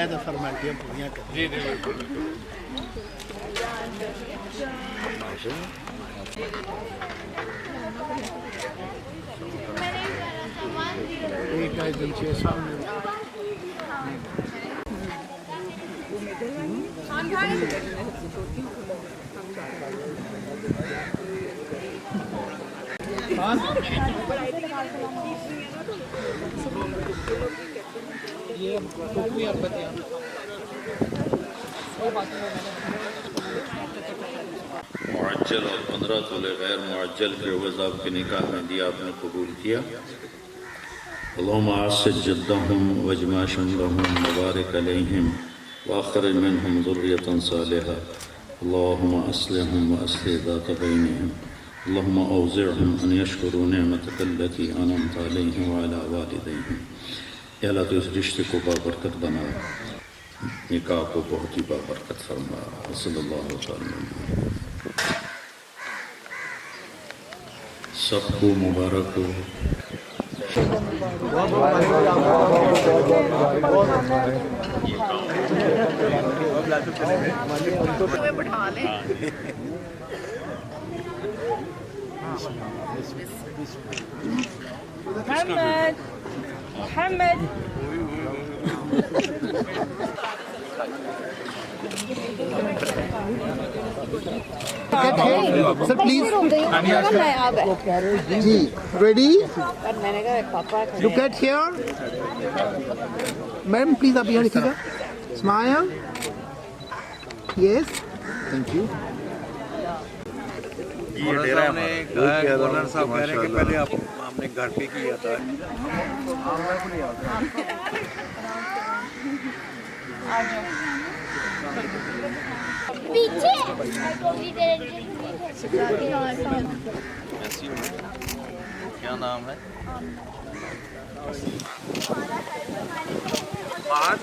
तो फॉर्मेलिटियाँ पूरी कर। जी जी बिल्कुल बिल्कुल। एक है दिलचे सामने ये मुअज्जल और 15 तोले गैर मुअज्जल के एवज़ आपके निकाह में दिया, आपने कबूल किया। अल्लाहुम्मा आस्सिज जद्दहुम वजमा शमलहुम मुबारिक अलैहिम वाखरिज मिनहुम ज़ुर्रियतन सालिहा। अल्लाहुम्मा अस्लिहहुम व अस्लिह ज़ात बैनिहिम। अल्लाहुम्मा औज़िअहुम अन यशकुरू निअमतक अल्लती अनअमत अलैहिम व अला वालिदैहिम। या अल्लाह, तो इस रिश्ते को बाबरकत बना, निकाह को बहुत ही बाबरकत फरमा। सल्लल्लाहु अलैहि वसल्लम। सबको मुबारक हो। Mohammed Mohammed sir please ji ready look at here ma'am please आप यहाँ लिखिएगा smile yes thank you governor साहब कह रहे हैं कि पहले आप हमने घर पे किया था। पीछे क्या नाम है? बात